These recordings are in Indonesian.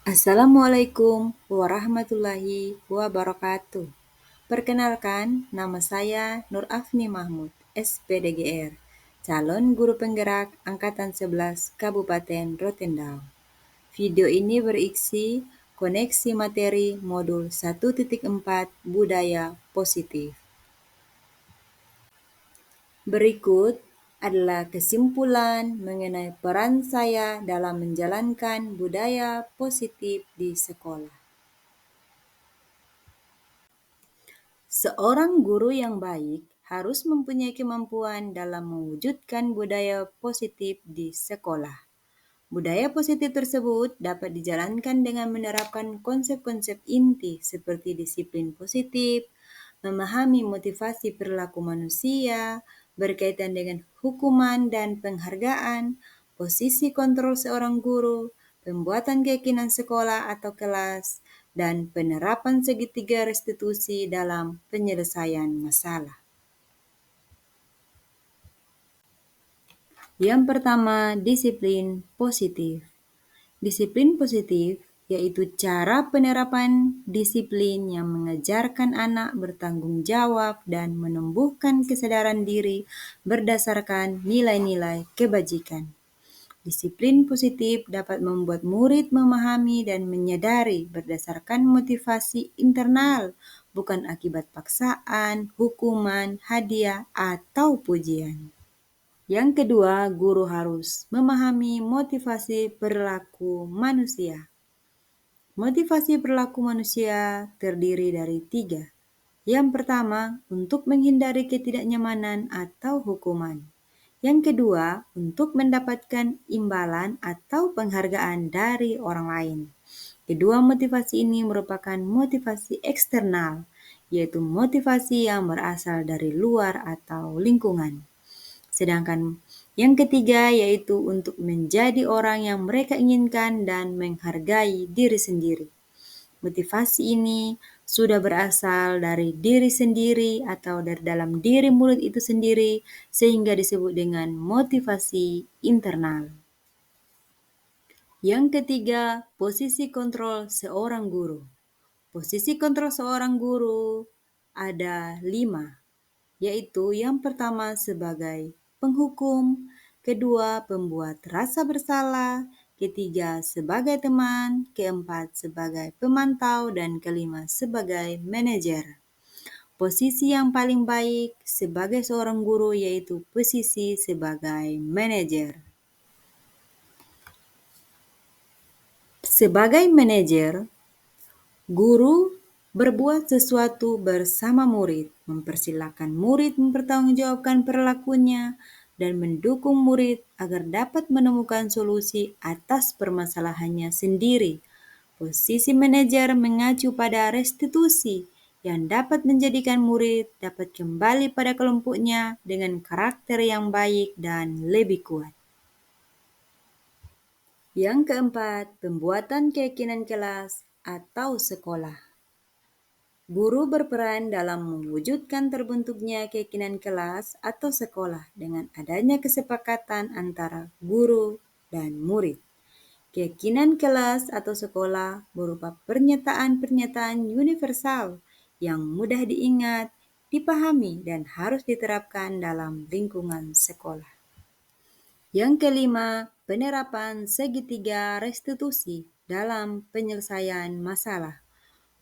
Assalamualaikum warahmatullahi wabarakatuh. Perkenalkan, nama saya Nur Afni Mahmud, SPDGR, calon guru penggerak Angkatan 11 Kabupaten Rotendao. Video ini berisi koneksi materi modul 1.4 Budaya Positif. Berikut adalah kesimpulan mengenai peran saya dalam menjalankan budaya positif di sekolah. Seorang guru yang baik harus mempunyai kemampuan dalam mewujudkan budaya positif di sekolah. Budaya positif tersebut dapat dijalankan dengan menerapkan konsep-konsep inti seperti disiplin positif, memahami motivasi perilaku manusia, berkaitan dengan hukuman dan penghargaan, posisi kontrol seorang guru, pembuatan keyakinan sekolah atau kelas, dan penerapan segitiga restitusi dalam penyelesaian masalah. Yang pertama, disiplin positif. Disiplin positif yaitu cara penerapan disiplin yang mengajarkan anak bertanggung jawab dan menumbuhkan kesadaran diri berdasarkan nilai-nilai kebajikan. Disiplin positif dapat membuat murid memahami dan menyadari berdasarkan motivasi internal, bukan akibat paksaan, hukuman, hadiah, atau pujian. Yang kedua, guru harus memahami motivasi perilaku manusia. Motivasi perilaku manusia terdiri dari 3. Yang pertama, untuk menghindari ketidaknyamanan atau hukuman. Yang kedua, untuk mendapatkan imbalan atau penghargaan dari orang lain. Kedua motivasi ini merupakan motivasi eksternal, yaitu motivasi yang berasal dari luar atau lingkungan. Sedangkan yang ketiga yaitu untuk menjadi orang yang mereka inginkan dan menghargai diri sendiri. Motivasi ini sudah berasal dari diri sendiri atau dari dalam diri murid itu sendiri sehingga disebut dengan motivasi internal. Yang ketiga, posisi kontrol seorang guru. Posisi kontrol seorang guru ada 5, yaitu yang pertama sebagai penghukum, kedua pembuat rasa bersalah, ketiga sebagai teman, keempat sebagai pemantau, dan kelima sebagai manajer. Posisi yang paling baik sebagai seorang guru yaitu posisi sebagai manajer. Sebagai manajer, guru berbuat sesuatu bersama murid, mempersilahkan murid mempertanggungjawabkan perilakunya, dan mendukung murid agar dapat menemukan solusi atas permasalahannya sendiri. Posisi manajer mengacu pada restitusi yang dapat menjadikan murid dapat kembali pada kelompoknya dengan karakter yang baik dan lebih kuat. Yang keempat, pembuatan keyakinan kelas atau sekolah. Guru berperan dalam mewujudkan terbentuknya keyakinan kelas atau sekolah dengan adanya kesepakatan antara guru dan murid. Keyakinan kelas atau sekolah berupa pernyataan-pernyataan universal yang mudah diingat, dipahami, dan harus diterapkan dalam lingkungan sekolah. Yang kelima, penerapan segitiga restitusi dalam penyelesaian masalah.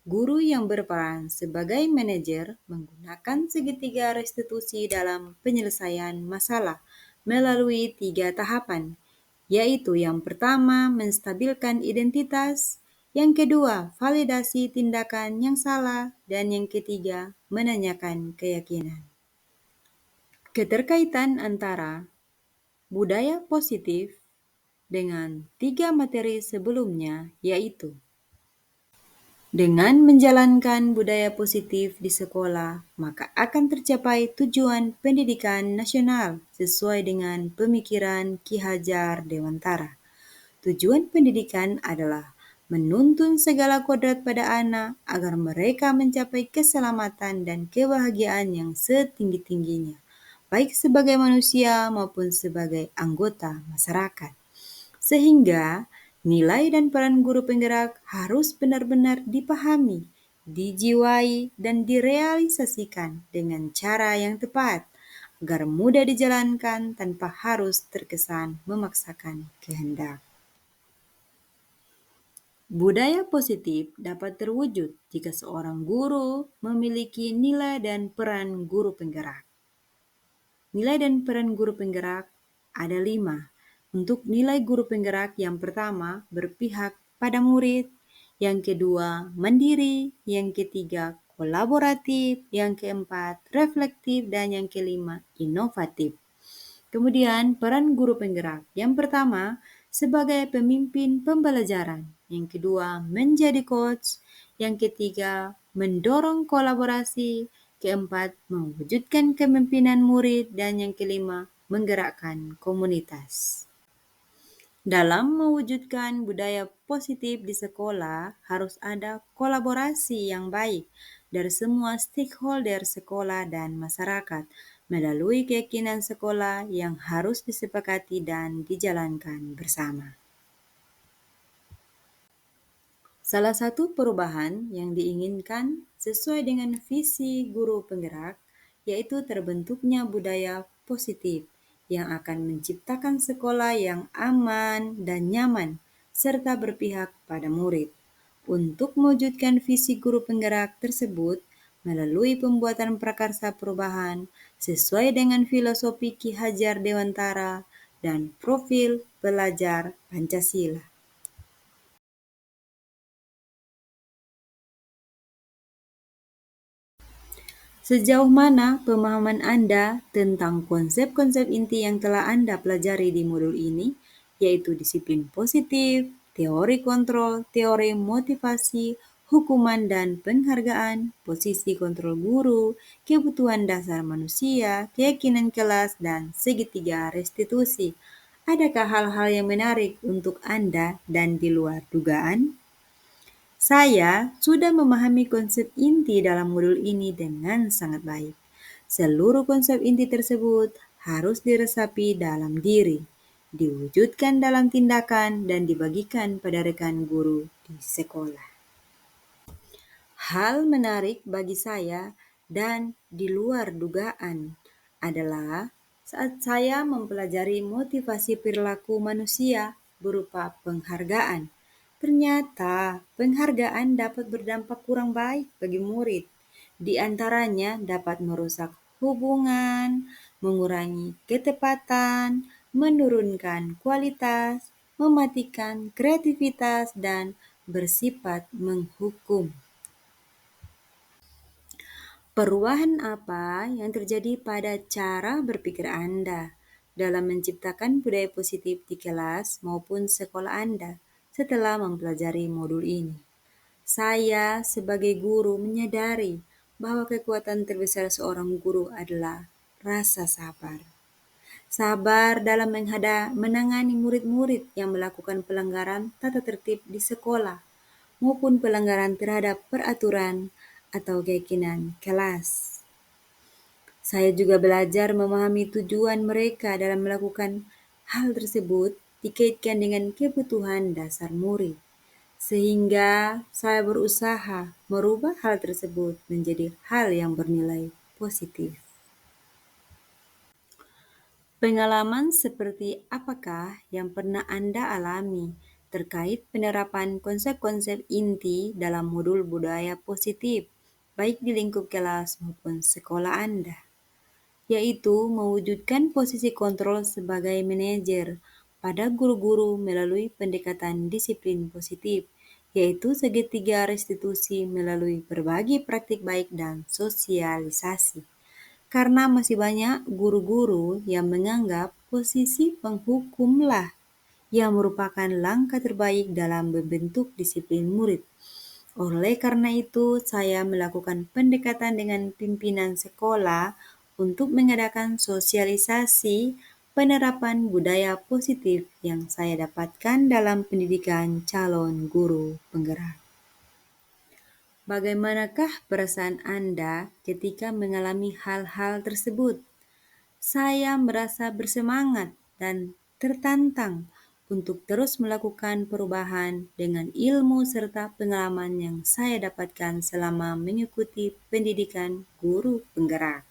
Guru yang berperan sebagai manajer menggunakan segitiga restitusi dalam penyelesaian masalah melalui 3 tahapan, yaitu yang pertama menstabilkan identitas, yang kedua validasi tindakan yang salah, dan yang ketiga menanyakan keyakinan. Keterkaitan antara budaya positif dengan 3 materi sebelumnya yaitu dengan menjalankan budaya positif di sekolah, maka akan tercapai tujuan pendidikan nasional sesuai dengan pemikiran Ki Hajar Dewantara. Tujuan pendidikan adalah menuntun segala kodrat pada anak agar mereka mencapai keselamatan dan kebahagiaan yang setinggi-tingginya, baik sebagai manusia maupun sebagai anggota masyarakat. Sehingga Nilai dan peran guru penggerak harus benar-benar dipahami, dijiwai, dan direalisasikan dengan cara yang tepat agar mudah dijalankan tanpa harus terkesan memaksakan kehendak. Budaya positif dapat terwujud jika seorang guru memiliki nilai dan peran guru penggerak. Nilai dan peran guru penggerak ada 5. Untuk nilai guru penggerak yang pertama berpihak pada murid, yang kedua mandiri, yang ketiga kolaboratif, yang keempat reflektif, dan yang kelima inovatif. Kemudian peran guru penggerak. Yang pertama, sebagai pemimpin pembelajaran. Yang kedua, menjadi coach. Yang ketiga, mendorong kolaborasi. Keempat, mewujudkan kepemimpinan murid. Dan yang kelima, menggerakkan komunitas. Dalam mewujudkan budaya positif di sekolah, harus ada kolaborasi yang baik dari semua stakeholder sekolah dan masyarakat melalui keyakinan sekolah yang harus disepakati dan dijalankan bersama. Salah satu perubahan yang diinginkan sesuai dengan visi guru penggerak, yaitu terbentuknya budaya positif yang akan menciptakan sekolah yang aman dan nyaman, serta berpihak pada murid. Untuk mewujudkan visi guru penggerak tersebut, melalui pembuatan prakarsa perubahan sesuai dengan filosofi Ki Hajar Dewantara dan profil pelajar Pancasila. Sejauh mana pemahaman Anda tentang konsep-konsep inti yang telah Anda pelajari di modul ini, yaitu disiplin positif, teori kontrol, teori motivasi, hukuman dan penghargaan, posisi kontrol guru, kebutuhan dasar manusia, keyakinan kelas, dan segitiga restitusi? Adakah hal-hal yang menarik untuk Anda dan di luar dugaan? Saya sudah memahami konsep inti dalam modul ini dengan sangat baik. Seluruh konsep inti tersebut harus diresapi dalam diri, diwujudkan dalam tindakan, dan dibagikan pada rekan guru di sekolah. Hal menarik bagi saya dan di luar dugaan adalah saat saya mempelajari motivasi perilaku manusia berupa penghargaan. Ternyata penghargaan dapat berdampak kurang baik bagi murid. Di antaranya dapat merusak hubungan, mengurangi ketepatan, menurunkan kualitas, mematikan kreativitas, dan bersifat menghukum. Perubahan apa yang terjadi pada cara berpikir Anda dalam menciptakan budaya positif di kelas maupun sekolah Anda setelah mempelajari modul ini? Saya sebagai guru menyadari bahwa kekuatan terbesar seorang guru adalah rasa sabar. Sabar dalam menangani murid-murid yang melakukan pelanggaran tata tertib di sekolah maupun pelanggaran terhadap peraturan atau keyakinan kelas. Saya juga belajar memahami tujuan mereka dalam melakukan hal tersebut dikaitkan dengan kebutuhan dasar murid. Sehingga saya berusaha merubah hal tersebut menjadi hal yang bernilai positif. Pengalaman seperti apakah yang pernah Anda alami terkait penerapan konsep-konsep inti dalam modul budaya positif, baik di lingkup kelas maupun sekolah Anda? Yaitu mewujudkan posisi kontrol sebagai manajer pada guru-guru melalui pendekatan disiplin positif, yaitu segitiga restitusi melalui berbagi praktik baik dan sosialisasi. Karena masih banyak guru-guru yang menganggap posisi penghukumlah yang merupakan langkah terbaik dalam membentuk disiplin murid. Oleh karena itu, saya melakukan pendekatan dengan pimpinan sekolah untuk mengadakan sosialisasi penerapan budaya positif yang saya dapatkan dalam pendidikan calon guru penggerak. Bagaimanakah perasaan Anda ketika mengalami hal-hal tersebut? Saya merasa bersemangat dan tertantang untuk terus melakukan perubahan dengan ilmu serta pengalaman yang saya dapatkan selama mengikuti pendidikan guru penggerak.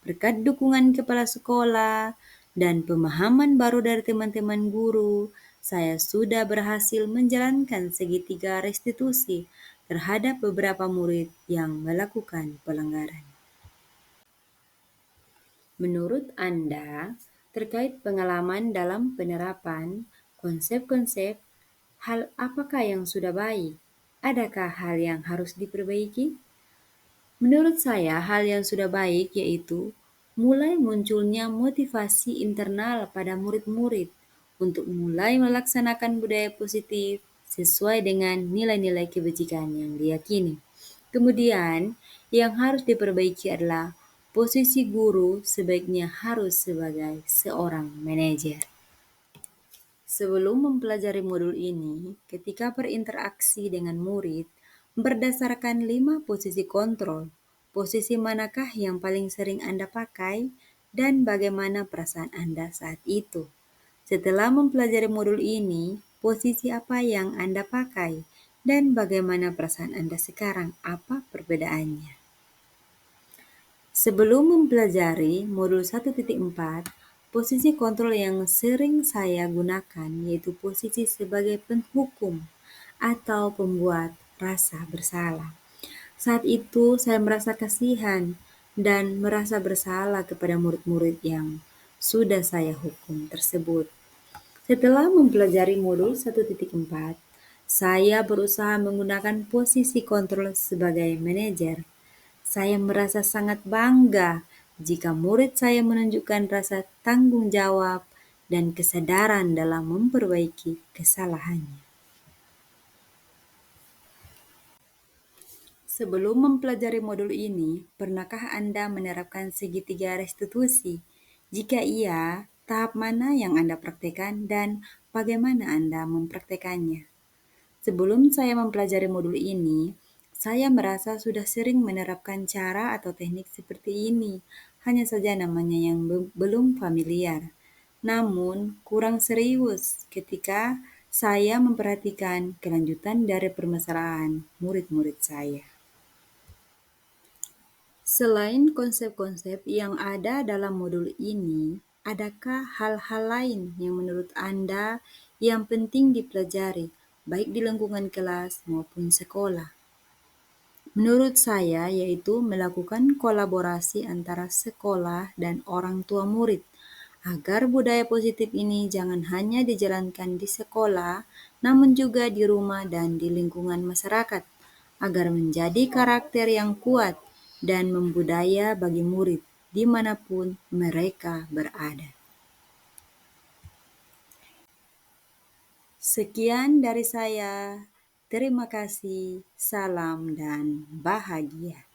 Berkat dukungan kepala sekolah dan pemahaman baru dari teman-teman guru, saya sudah berhasil menjalankan segitiga restitusi terhadap beberapa murid yang melakukan pelanggaran. Menurut Anda, terkait pengalaman dalam penerapan konsep-konsep, hal apakah yang sudah baik? Adakah hal yang harus diperbaiki? Menurut saya, hal yang sudah baik yaitu mulai munculnya motivasi internal pada murid-murid untuk mulai melaksanakan budaya positif sesuai dengan nilai-nilai kebajikan yang diyakini. Kemudian, yang harus diperbaiki adalah posisi guru sebaiknya harus sebagai seorang manajer. Sebelum mempelajari modul ini, ketika berinteraksi dengan murid, berdasarkan 5 posisi kontrol, posisi manakah yang paling sering Anda pakai dan bagaimana perasaan Anda saat itu? Setelah mempelajari modul ini, posisi apa yang Anda pakai dan bagaimana perasaan Anda sekarang? Apa perbedaannya? Sebelum mempelajari modul 1.4, posisi kontrol yang sering saya gunakan yaitu posisi sebagai penghukum atau pembuat rasa bersalah. Saat itu saya merasa kasihan dan merasa bersalah kepada murid-murid yang sudah saya hukum tersebut. Setelah mempelajari modul 1.4, saya berusaha menggunakan posisi kontrol sebagai manajer. Saya merasa sangat bangga jika murid saya menunjukkan rasa tanggung jawab dan kesadaran dalam memperbaiki kesalahannya. Sebelum mempelajari modul ini, pernahkah Anda menerapkan segitiga restitusi? Jika iya, tahap mana yang Anda praktekkan dan bagaimana Anda mempraktekannya? Sebelum saya mempelajari modul ini, saya merasa sudah sering menerapkan cara atau teknik seperti ini, hanya saja namanya yang belum familiar. Namun, kurang serius ketika saya memperhatikan kelanjutan dari permasalahan murid-murid saya. Selain konsep-konsep yang ada dalam modul ini, adakah hal-hal lain yang menurut Anda yang penting dipelajari, baik di lingkungan kelas maupun sekolah? Menurut saya, yaitu melakukan kolaborasi antara sekolah dan orang tua murid, agar budaya positif ini jangan hanya dijalankan di sekolah, namun juga di rumah dan di lingkungan masyarakat, agar menjadi karakter yang kuat dan membudaya bagi murid dimanapun mereka berada. Sekian dari saya. Terima kasih, salam dan bahagia.